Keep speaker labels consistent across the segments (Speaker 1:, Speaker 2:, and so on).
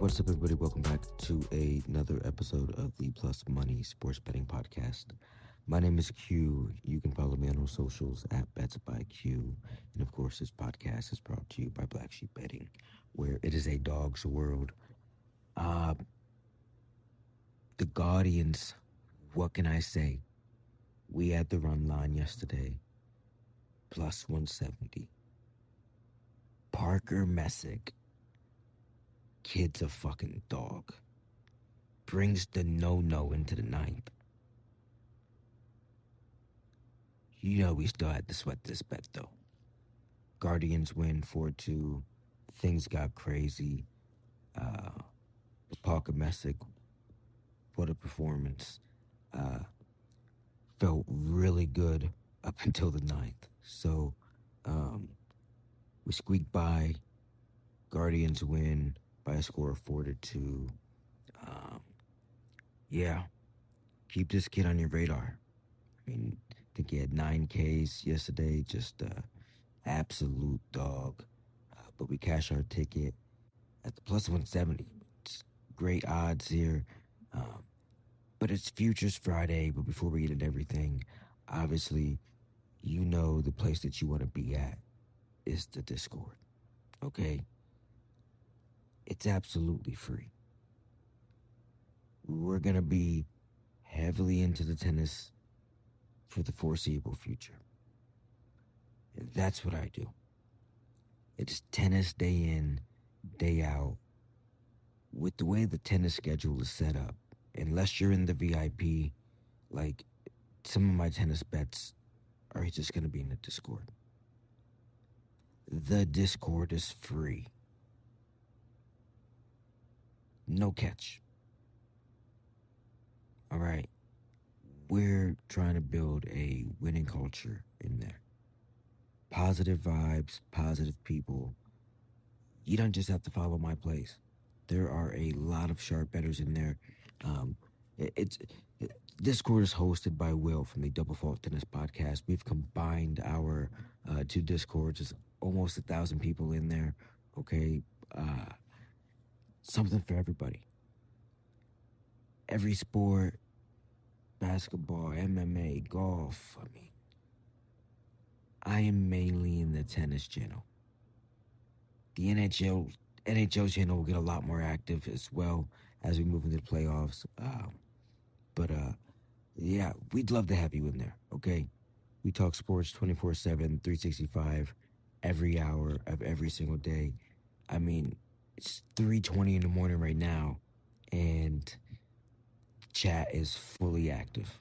Speaker 1: What's up, everybody? Welcome back to another episode of the Plus Money Sports Betting Podcast. My name is Q. You can follow me on all socials at Bets by Q. And of course, this podcast is brought to you by Black Sheep Betting, where it is a dog's world. The Guardians, what can I say? We had the run line yesterday, plus 170. Parker Messick, kid's a fucking dog, brings the no-no into the ninth. You know we still had to sweat this bet, though. Guardians win 4-2. Things got crazy. Parker Messick, what a performance. Felt really good up until the ninth. So we squeaked by. Guardians win by a score of 4-2. Yeah, keep this kid on your radar. I mean, I think he had 9 Ks yesterday, just absolute dog. But we cashed our ticket at the plus 170. It's great odds here. But it's Futures Friday. But before we get into everything, obviously, you know the place that you want to be at is the Discord. Okay? It's absolutely free. We're going to be heavily into the tennis for the foreseeable future. And that's what I do. It's tennis day in, day out. With the way the tennis schedule is set up, unless you're in the VIP, like some of my tennis bets are just going to be in the Discord. The Discord is free. No catch. All right. We're trying to build a winning culture in there. Positive vibes, positive people. You don't just have to follow my plays. There are a lot of sharp bettors in there. Discord is hosted by Will from the Double Fault Tennis Podcast. We've combined our two Discords. There's almost 1,000 people in there. Okay, something for everybody. Every sport, basketball, MMA, golf. I mean, I am mainly in the tennis channel. The NHL channel will get a lot more active as well as we move into the playoffs. Yeah, we'd love to have you in there, okay? We talk sports 24/7, 365, every hour of every single day. I mean, it's 3:20 in the morning right now, and chat is fully active,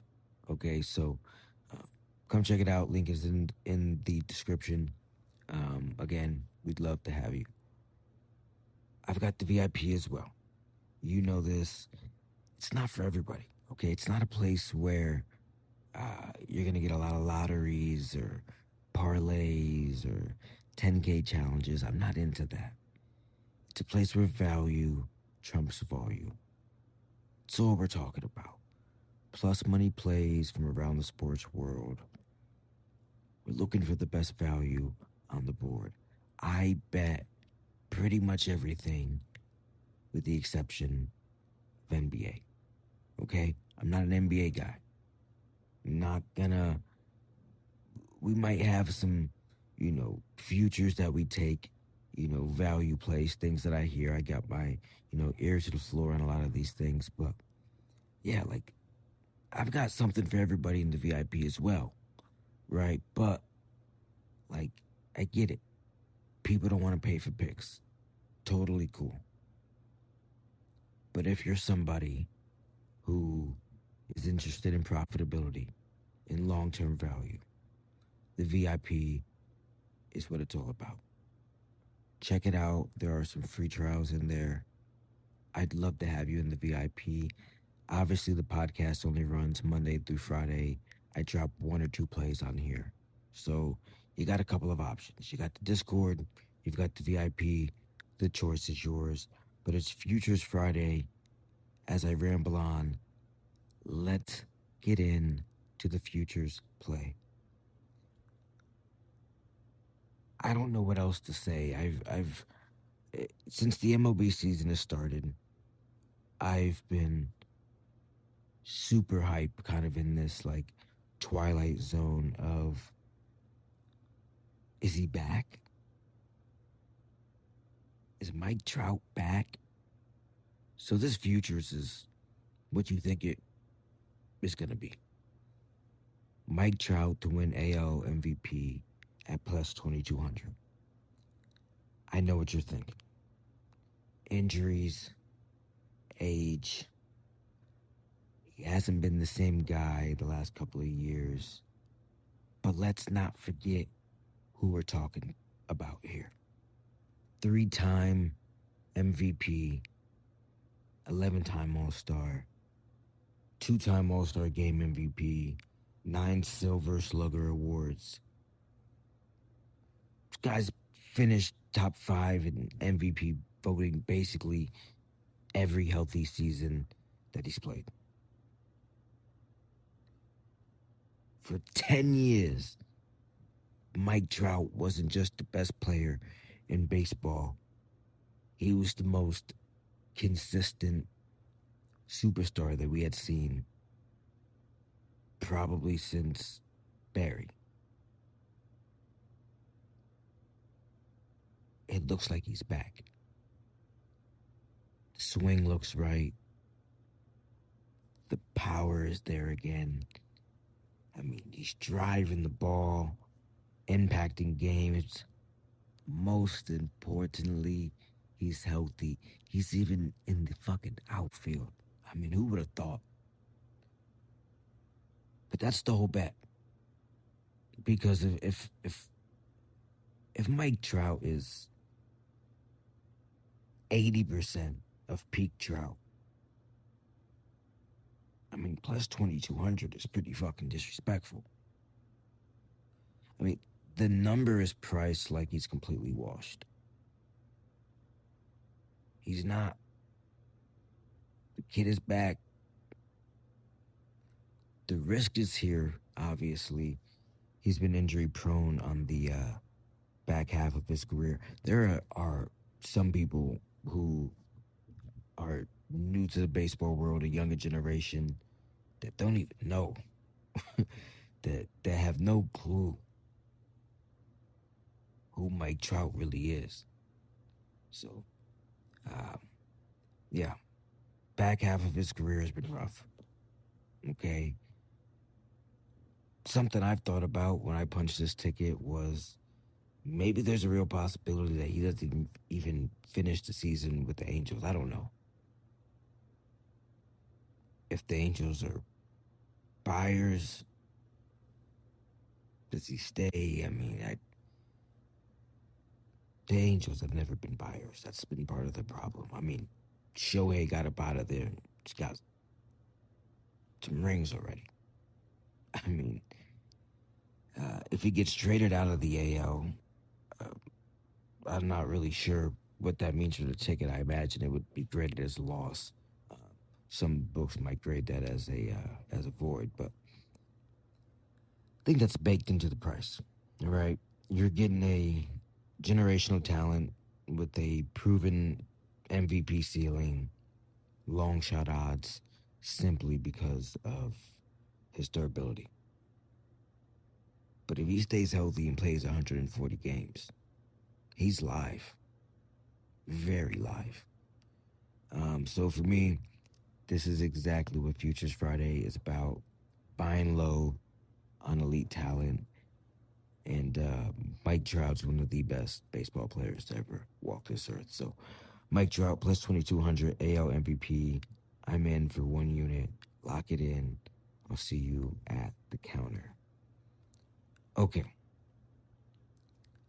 Speaker 1: okay? So come check it out. Link is in the description. Again, we'd love to have you. I've got the VIP as well. You know this. It's not for everybody, okay? It's not a place where you're going to get a lot of lotteries or parlays or 10K challenges. I'm not into that. It's a place where value trumps volume. That's all we're talking about. Plus money plays from around the sports world. We're looking for the best value on the board. I bet pretty much everything with the exception of NBA. Okay? I'm not an NBA guy. We might have some, futures that we take, value plays, things that I hear. I got my, ears to the floor on a lot of these things. But yeah, like, I've got something for everybody in the VIP as well. Right? But, like, I get it. People don't want to pay for picks. Totally cool. But if you're somebody who is interested in profitability, in long-term value, the VIP is what it's all about. Check it out. There are some free trials in there. I'd love to have you in the VIP. Obviously, the podcast only runs Monday through Friday. I drop 1 or 2 plays on here. So you got a couple of options. You got the Discord. You've got the VIP. The choice is yours. But it's Futures Friday. As I ramble on, let's get in to the futures play. I don't know what else to say. since the MLB season has started, I've been super hype, kind of in this like twilight zone of, is he back? Is Mike Trout back? So this futures is what you think it is going to be. Mike Trout to win AL MVP at plus 2,200. I know what you're thinking. Injuries, age. He hasn't been the same guy the last couple of years. But let's not forget who we're talking about here. 3-time MVP, 11-time All-Star, 2-time All-Star Game MVP, 9 Silver Slugger Awards. This guy's finished top 5 in MVP voting basically every healthy season that he's played. For 10 years, Mike Trout wasn't just the best player in baseball. He was the most consistent superstar that we had seen probably since Barry. It looks like he's back. The swing looks right. The power is there again. I mean, he's driving the ball, impacting games. Most importantly, he's healthy. He's even in the fucking outfield. I mean, who would have thought? But that's the whole bet. Because if Mike Trout is 80% of peak Trout, I mean, plus 2,200 is pretty fucking disrespectful. I mean, the number is priced like he's completely washed. He's not. The kid is back. The risk is here, obviously. He's been injury prone on the back half of his career. There are some people who are new to the baseball world, a younger generation, that don't even know, that have no clue who Mike Trout really is. So, yeah, back half of his career has been rough. Okay. Something I've thought about when I punched this ticket was maybe there's a real possibility that he doesn't even finish the season with the Angels. I don't know. If the Angels are buyers, does he stay? I mean, the Angels have never been buyers. That's been part of the problem. I mean, Shohei got up out of there. He's got some rings already. I mean, if he gets traded out of the AL, I'm not really sure what that means for the ticket. I imagine it would be graded as a loss. Some books might grade that as a void, but I think that's baked into the price. All right, you're getting a generational talent with a proven MVP ceiling, long shot odds, simply because of his durability. But if he stays healthy and plays 140 games, he's live. Very live. So for me, this is exactly what Futures Friday is about. Buying low on elite talent. And Mike Trout's one of the best baseball players to ever walk this earth. So Mike Trout plus 2,200 AL MVP. I'm in for 1 unit. Lock it in. I'll see you at the counter. Okay.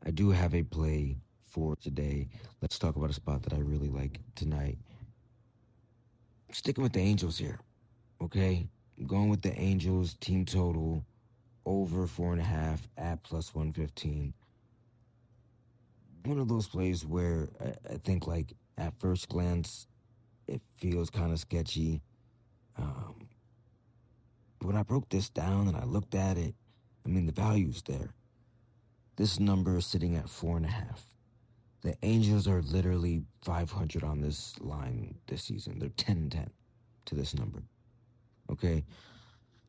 Speaker 1: I do have a play for today. Let's talk about a spot that I really like tonight. I'm sticking with the Angels here. Okay? I'm going with the Angels team total over 4.5 at plus 115. One of those plays where I think, like, at first glance, it feels kind of sketchy. But when I broke this down and I looked at it, I mean, the value's there. This number is sitting at 4.5. The Angels are literally 500 on this line this season. They're 10-10 to this number. Okay,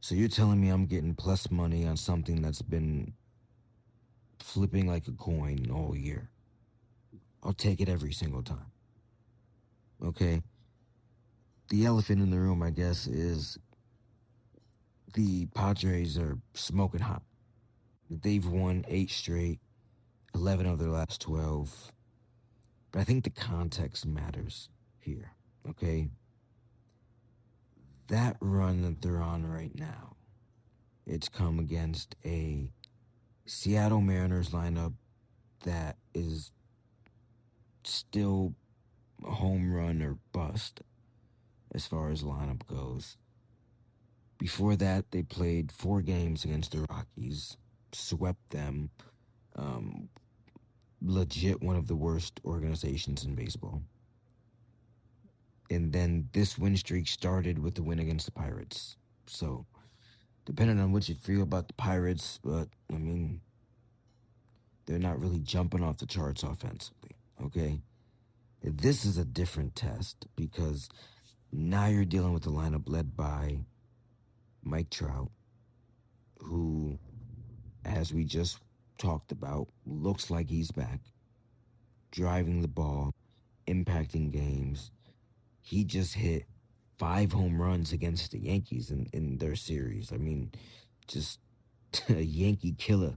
Speaker 1: so you're telling me I'm getting plus money on something that's been flipping like a coin all year. I'll take it every single time. Okay, the elephant in the room, I guess, is the Padres are smoking hot. They've won 8 straight, 11 of their last 12. But I think the context matters here. Okay, that run that they're on right now, it's come against a Seattle Mariners lineup that is still a home run or bust as far as lineup goes. Before that, they played 4 games against the Rockies, swept them. Um, Legit one of the worst organizations in baseball. And then this win streak started with the win against the Pirates. So, depending on what you feel about the Pirates, but I mean, they're not really jumping off the charts offensively. Okay, this is a different test because now you're dealing with a lineup led by Mike Trout, who, as we just talked about, looks like he's back, driving the ball, impacting games. He just hit 5 home runs against the Yankees in their series. I mean, just a Yankee killer,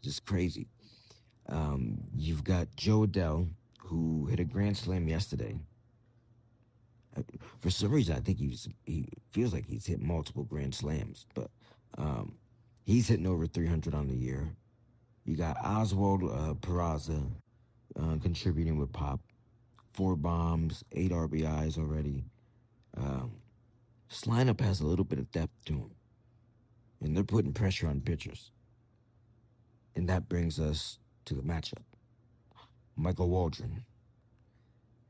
Speaker 1: just crazy. You've got Joe Adele, who hit a grand slam yesterday. For some reason, I think he feels like he's hit multiple grand slams, but um, he's hitting over 300 on the year. You got Oswald Peraza contributing with pop, 4 bombs, 8 RBIs already. Um, this lineup has a little bit of depth to them, and they're putting pressure on pitchers. And that brings us to the matchup. Michael Waldron.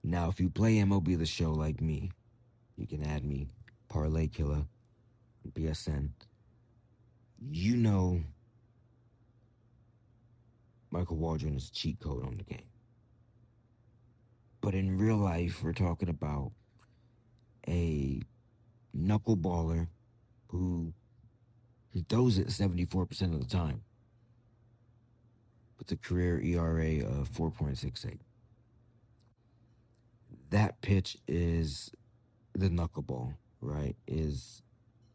Speaker 1: Now, if you play MLB The Show like me, you can add me, Parlay Killer, BSN. You know Michael Waldron is a cheat code on the game. But in real life, we're talking about a knuckleballer who he throws it 74% of the time with a career ERA of 4.68. That pitch is the knuckleball, right? Is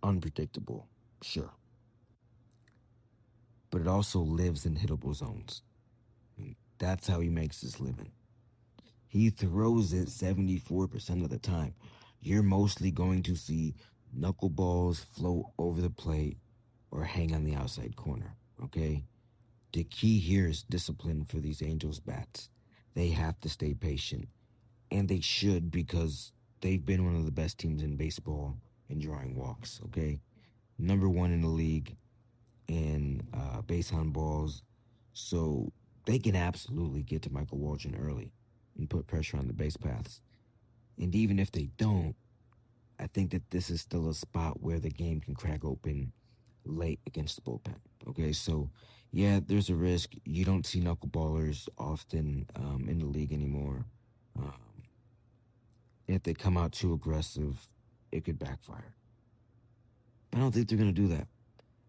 Speaker 1: unpredictable, sure. But it also lives in hittable zones. That's how he makes his living. He throws it 74% of the time. You're mostly going to see knuckleballs float over the plate or hang on the outside corner, okay? The key here is discipline for these Angels bats. They have to stay patient. And they should because they've been one of the best teams in baseball in drawing walks, okay? Number 1 in the league in base on balls. So they can absolutely get to Michael Waldron early and put pressure on the base paths. And even if they don't, I think that this is still a spot where the game can crack open late against the bullpen. Okay, so yeah, there's a risk. You don't see knuckleballers often in the league anymore. If they come out too aggressive, it could backfire. But I don't think they're going to do that.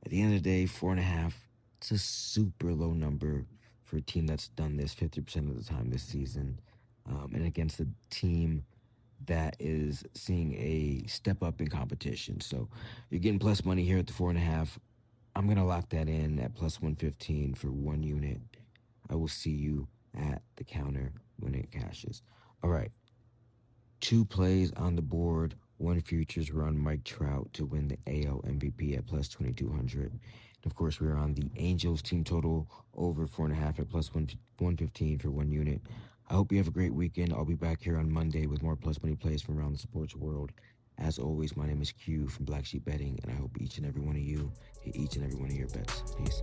Speaker 1: At the end of the day, 4.5, it's a super low number for a team that's done this 50% of the time this season. And against a team that is seeing a step up in competition. So you're getting plus money here at the 4.5. I'm going to lock that in at plus 115 for 1 unit. I will see you at the counter when it cashes. All right. 2 plays on the board. 1 futures run Mike Trout to win the AL MVP at plus 2,200. And of course, we're on the Angels team total over 4.5 at plus 115 for 1 unit. I hope you have a great weekend. I'll be back here on Monday with more plus money plays from around the sports world. As always, my name is Q from Black Sheep Betting, and I hope each and every one of you hit each and every one of your bets. Peace.